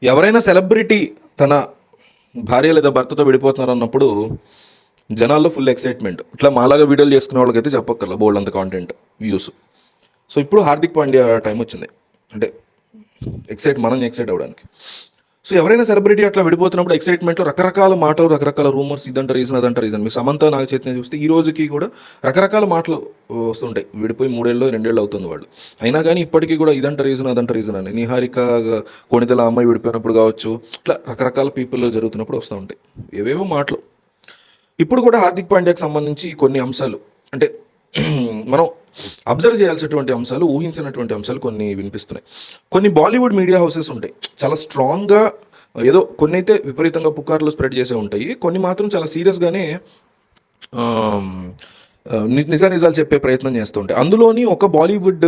ఎవరైనా సెలబ్రిటీ తన భార్య లేదా భర్తతో విడిపోతున్నారు అన్నప్పుడు జనాల్లో ఫుల్ ఎక్సైట్మెంట్. ఇట్లా మాలాగా వీడియోలు చేసుకునే వాళ్ళకైతే చెప్పక్కర్ల బోల్డ్ అంత కాంటెంట్ వ్యూస్. సో ఇప్పుడు హార్దిక్ పాండ్యా టైం వచ్చింది, అంటే మనం ఎక్సైట్ అవ్వడానికి. సో ఎవరైనా సెలబ్రిటీ అట్లా విడిపోతున్నప్పుడు ఎక్సైట్మెంట్లో రకరకాల మాటలు, రకరకాల రూమర్స్, ఇదంట రీజన్ అదంట రీజన్. మీ సమంత నాగ చైతన్య చూస్తే ఈ రోజుకి కూడా రకరకాల మాటలు వస్తుంటాయి. విడిపోయి 3 ఏళ్ళు 2 ఏళ్ళు అవుతుంది వాళ్ళు, అయినా కానీ ఇప్పటికీ కూడా ఇదంట రీజన్ అదంట రీజన్ అని. నిహారిక కొణిదల అమ్మాయి విడిపోయినప్పుడు కావచ్చు, ఇట్లా రకరకాల పీపుల్ జరుగుతున్నప్పుడు వస్తూ ఉంటాయి ఏవేవో మాటలు. ఇప్పుడు కూడా హార్దిక్ పాండ్యాకి సంబంధించి కొన్ని అంశాలు, అంటే మనం అబ్జర్వ్ చేయాల్సినటువంటి అంశాలు, ఊహించినటువంటి అంశాలు కొన్ని వినిపిస్తున్నాయి. కొన్ని బాలీవుడ్ మీడియా హౌసెస్ ఉంటాయి చాలా స్ట్రాంగ్గా, ఏదో కొన్ని అయితే విపరీతంగా పుకార్లు స్ప్రెడ్ చేసే ఉంటాయి, కొన్ని మాత్రం చాలా సీరియస్గానే నిజాలు చెప్పే ప్రయత్నం చేస్తూ ఉంటాయి. అందులోని ఒక బాలీవుడ్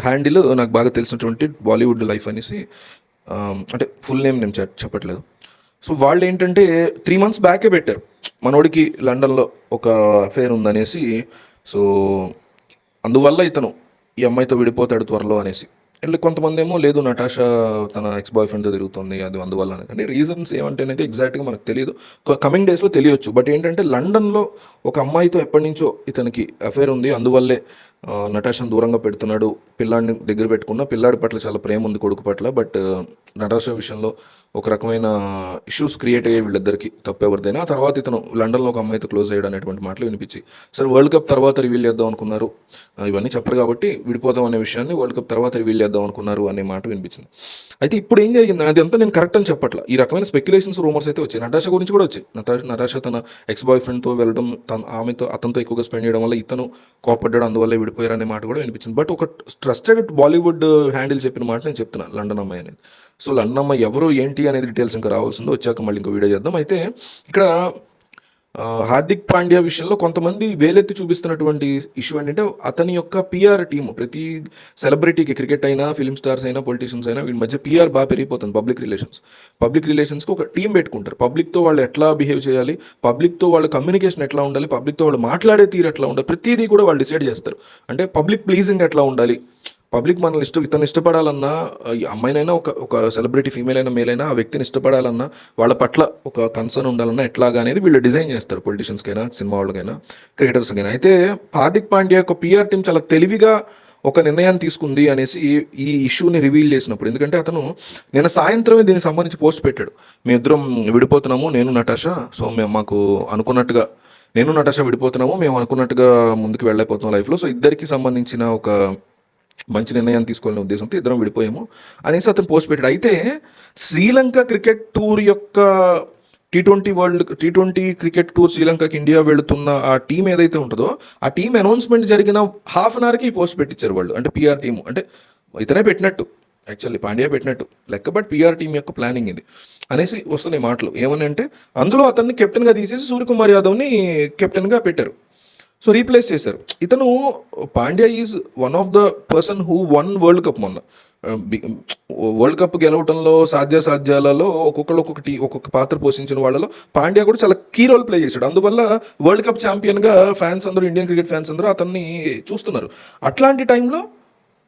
హ్యాండిల్ నాకు బాగా తెలిసినటువంటి బాలీవుడ్ లైఫ్ అనేసి, అంటే ఫుల్ నేమ్ నేను చెప్పట్లేదు. సో వాళ్ళు ఏంటంటే 3 months బ్యాకే పెట్టారు, మనోడికి లండన్లో ఒక అఫేర్ ఉందనేసి. సో అందువల్ల ఇతను ఈ అమ్మాయితో విడిపోతాడు త్వరలో అనేసి. వీళ్ళు కొంతమంది ఏమో లేదు నటాషా తన ఎక్స్ బాయ్ ఫ్రెండ్తో తిరుగుతుంది అది అందువల్ల అంటే రీజన్స్ ఏమంటేనైతే ఎగ్జాక్ట్గా మనకు తెలియదు, కమింగ్ డేస్లో తెలియచ్చు. బట్ ఏంటంటే లండన్లో ఒక అమ్మాయితో ఎప్పటి నుంచో ఇతనికి అఫేర్ ఉంది, అందువల్లే నటాషాను దూరంగా పెడుతున్నాడు. పిల్లాడిని దగ్గర పెట్టుకున్న పిల్లాడి పట్ల చాలా ప్రేమ ఉంది కొడుకు పట్ల, బట్ నటాషా విషయంలో ఒక రకమైన ఇష్యూస్ క్రియేట్ అయ్యే వీళ్ళిద్దరికి తప్పెవరిదైనా. ఆ తర్వాత ఇతను లండన్లో ఒక అమ్మాయితో క్లోజ్ అయ్యాడు అనేటువంటి మాటలు వినిపించి, సరే వరల్డ్ కప్ తర్వాత రివీల్ చేద్దాం అనుకున్నారు, ఇవన్నీ చెప్పరు కాబట్టి విడిపోతాం అనే విషయాన్ని వరల్డ్ కప్ తర్వాత రివీల్ చేద్దాం అనుకున్నారు అనే మాట వినిపించింది. అయితే ఇప్పుడు ఏం జరిగింది అది అంతా నేను కరెక్ట్ అని చెప్పట్లా, ఈ రకమైన స్పెక్యులేషన్స్ రూమర్స్ అయితే వచ్చాయి. నటాషా గురించి కూడా వచ్చాయి. నటాషా తన ఎక్స్ బాయ్ ఫ్రెండ్తో వెళ్ళడం, అతనితో ఎక్కువగా స్పెండ్ చేయడం వల్ల ఇతను కోపడ్డాడు, అందువల్ల విడిపోయారు అనే మాట కూడా వినిపించింది. బట్ ఒక ట్రస్టెడ్ బాలీవుడ్ హ్యాండిల్ చెప్పిన మాట నేను చెప్తున్నాను, లండన్ అమ్మాయి అనేది. సో లండన్ అమ్మాయి ఎవరు ఏంటి అనేది డీటెయిల్స్ ఇంకా రావాల్సిందో, వచ్చాక మళ్ళీ ఇంకో వీడియో చేద్దాం. అయితే ఇక్కడ హార్దిక్ పాండ్యా విషయంలో కొంతమంది వేలెత్తి చూపిస్తున్నటువంటి ఇష్యూ ఏంటంటే అతని యొక్క పిఆర్ టీమ్. ప్రతి సెలబ్రిటీకి, క్రికెట్ అయినా, ఫిల్మ్ స్టార్స్ అయినా, పొలిటీషియన్స్ అయినా, వీళ్ళ మధ్య పిఆర్ బాగా పెరిగిపోతుంది. పబ్లిక్ రిలేషన్స్కి ఒక టీం పెట్టుకుంటారు. పబ్లిక్తో వాళ్ళు ఎట్లా బిహేవ్ చేయాలి, పబ్లిక్తో వాళ్ళ కమ్యూనికేషన్ ఎట్లా ఉండాలి, పబ్లిక్తో వాళ్ళు మాట్లాడే తీరు ఎట్లా ఉండాలి, ప్రతిదీ కూడా వాళ్ళు డిసైడ్ చేస్తారు. అంటే పబ్లిక్ ప్లీజింగ్ ఎట్లా ఉండాలి, పబ్లిక్ మనల్ని ఇతను ఇష్టపడాలన్నా, అమ్మాయినైనా ఒక సెలబ్రిటీ ఫీమేల్ అయినా మేల్ అయినా ఆ వ్యక్తిని ఇష్టపడాలన్నా, వాళ్ళ పట్ల ఒక కన్సర్న్ ఉండాలన్నా ఎట్లాగా అనేది వీళ్ళు డిజైన్ చేస్తారు, పొలిటీషియన్స్కైనా, సినిమా వాళ్ళకైనా, క్రికెటర్స్కైనా. అయితే హార్దిక్ పాండ్యా యొక్క పిఆర్ టీం చాలా తెలివిగా ఒక నిర్ణయాన్ని తీసుకుంది అనేసి ఈ ఇష్యూని రివీల్ చేసినప్పుడు, ఎందుకంటే అతను నిన్న సాయంత్రమే దీనికి సంబంధించి పోస్ట్ పెట్టాడు. మేము ఇద్దరం విడిపోతున్నాము, నేను నటాషా. సో మాకు అనుకున్నట్టుగా నేను నటాషా విడిపోతున్నాము, మేము అనుకున్నట్టుగా ముందుకు వెళ్ళైపోతున్నాం లైఫ్లో. సో ఇద్దరికి సంబంధించిన ఒక మంచి నిర్ణయాన్ని తీసుకోవాలనే ఉద్దేశంతో ఇద్దరం విడిపోయాము అనేసి అతను పోస్ట్ పెట్టాడు. అయితే శ్రీలంక క్రికెట్ టూర్ యొక్క T20 క్రికెట్ టూర్ శ్రీలంకకి ఇండియా వెళుతున్న ఆ టీం ఏదైతే ఉంటుందో, ఆ టీం అనౌన్స్మెంట్ జరిగిన ½ an hourకి ఈ పోస్ట్ పెట్టించారు వాళ్ళు. అంటే పిఆర్ టీము, అంటే ఇతనే పెట్టినట్టు, యాక్చువల్లీ పాండ్యా పెట్టినట్టు లెక్క, బట్ పిఆర్ టీం యొక్క ప్లానింగ్ ఇది అనేసి వస్తున్నాయి మాటలు. ఏమని అంటే అందులో అతన్ని కెప్టెన్గా తీసేసి సూర్యకుమార్ యాదవ్ని కెప్టెన్గా పెట్టారు. సో రీప్లేస్ చేశారు. ఇతను Pandya is one of the person who one world cup. మొన్న వరల్డ్ కప్ గెలవటంలో సాధ్యాలలో ఒక్కొక్క పాత్ర పోషించిన వాళ్ళలో పాండ్యా కూడా చాలా కీ రోల్ ప్లే చేశాడు. అందువల్ల వరల్డ్ కప్ ఛాంపియన్గా ఫ్యాన్స్ అందరూ, ఇండియన్ క్రికెట్ ఫ్యాన్స్ అందరూ అతన్ని చూస్తున్నారు. అట్లాంటి టైంలో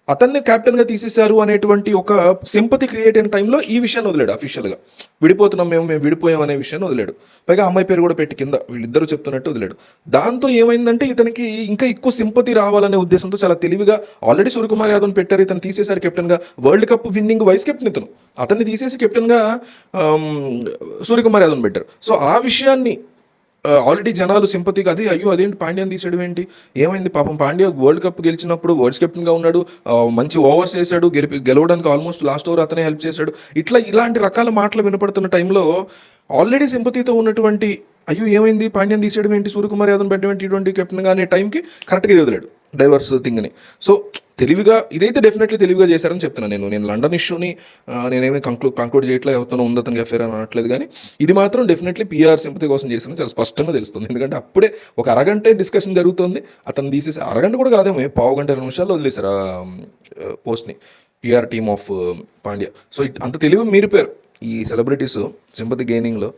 అతన్ని కెప్టెన్గా తీసేశారు అనేటువంటి ఒక సింపతి క్రియేట్ అయిన టైంలో ఈ విషయాన్ని వదిలాడు. అఫీషియల్గా విడిపోతున్నాం మేము విడిపోయాం అనే విషయాన్ని వదిలాడు. పైగా అమ్మాయి పేరు కూడా పెట్టి కింద వీళ్ళిద్దరూ చెప్తున్నట్టు వదిలాడు. దాంతో ఏమైందంటే ఇతనికి ఇంకా ఎక్కువ సింపతి రావాలనే ఉద్దేశంతో చాలా తెలివిగా ఆల్రెడీ సూర్యకుమార్ యాదవ్ని పెట్టారు, ఇతను తీసేశారు కెప్టెన్గా. World cup winning vice captain ఇతను, అతన్ని తీసేసి కెప్టెన్గా సూర్యకుమార్ యాదవ్ని పెట్టారు. సో ఆ విషయాన్ని ఆల్రెడీ జనాలు సింపతిగా అయ్యో అదేంటి పాండ్యాని తీసేయడం ఏంటి, ఏమైంది పాపం పాండ్యా వరల్డ్ కప్ గెలిచినప్పుడు వైస్ కెప్టెన్గా ఉన్నాడు, మంచి ఓవర్స్ వేసాడు, గెలవడానికి ఆల్మోస్ట్ లాస్ట్ ఓవర్ అతనే హెల్ప్ చేశాడు. ఇలాంటి రకాల మాటలు వినపడుతున్న టైంలో ఆల్రెడీ సింపతితో ఉన్నటువంటి అయ్యో ఏమైంది పాండ్యాని తీసేయడం ఏంటి, సూర్యకుమార్ యాదవ్ పెట్టడం T20 కెప్టెన్గా అనే టైంకి కరెక్ట్గా వదిలాడు డైవర్స్ థింగ్ని. సో తెలివిగా, ఇదైతే డెఫినెట్లీ తెలివిగా చేశారని చెప్తున్నాను నేను లండన్ ఇష్యూని నేనేమి కంక్లూడ్ చేయట్లేదు, ఎవరితోనో ఉంది అతనికి అఫేర్ అని అనట్లేదు. కానీ ఇది మాత్రం డెఫినెట్లీ పిఆర్ సింపతి కోసం చేశారని చాలా స్పష్టంగా తెలుస్తుంది. ఎందుకంటే అప్పుడే ఒక అరగంటే డిస్కషన్ జరుగుతుంది, అతను తీసేసి అరగంట కూడా కాదేమో 15-20 నిమిషాల్లో వదిలేశారు ఆ పోస్ట్ని PR team of Pandya. So అంత తెలివి మీరిపోయారు ఈ సెలబ్రిటీస్ సింపతి గెయినింగ్లో.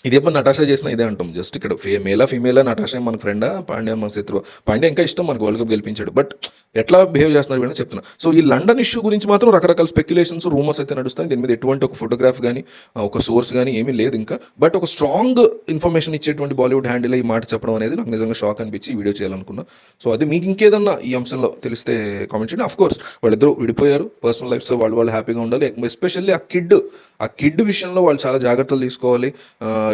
ఇది ఎప్పుడు నటాషా చేసినా ఇదే అంటాం. జస్ట్ ఇక్కడ మేలా, ఫీమేలా, నటాషా మన ఫ్రెండా, పాండ్యా మన శత్రువా? పాండ్యా ఇంకా ఇష్టం మనకు వరల్డ్ కప్ గెలిపించాడు. బట్ ఎట్లా బిహేవ్ చేస్తున్నారు వీళ్ళని చెప్తున్నా. సో ఈ లండన్ ఇష్యూ గురించి మాత్రం రకరకాల స్పెక్యులేషన్స్, రూమర్స్ అయితే నడుస్తాయి. దీని మీద ఎటువంటి ఒక ఫోటోగ్రాఫ్ గానీ, ఒక సోర్స్ గానీ ఏమీ లేదు ఇంకా. బట్ ఒక స్ట్రాంగ్ ఇన్ఫర్మేషన్ ఇచ్చేటువంటి బాలీవుడ్ హ్యాండిల్ ఈ మాట చెప్పడం అనేది నాకు నిజంగా షాక్ అనిపించి ఈ వీడియో చేయాలనుకున్నా. సో అది మీకు ఇంకేదన్నా ఈ అంశంలో తెలిస్తే కామెంట్ చేయండి. కోర్స్ వాళ్ళిద్దరూ విడిపోయారు. పర్సనల్ లైఫ్స్ వాళ్ళు హ్యాపీగా ఉండాలి. ఎస్పెషల్లీ ఆ కిడ్ విషయంలో వాళ్ళు చాలా జాగ్రత్తలు తీసుకోవాలి.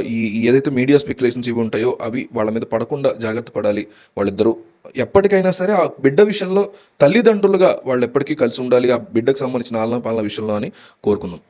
ఈ ఏదైతే మీడియా స్పెక్యులేషన్స్ ఇవి ఉంటాయో అవి వాళ్ళ మీద పడకుండా జాగ్రత్త పడాలి. వాళ్ళిద్దరూ ఎప్పటికైనా సరే ఆ బిడ్డ విషయంలో తల్లిదండ్రులుగా వాళ్ళు ఎప్పటికీ కలిసి ఉండాలి. ఆ బిడ్డకు సంబంధించిన ఆలనా పాలన విషయంలో అని కోరుకుందాం.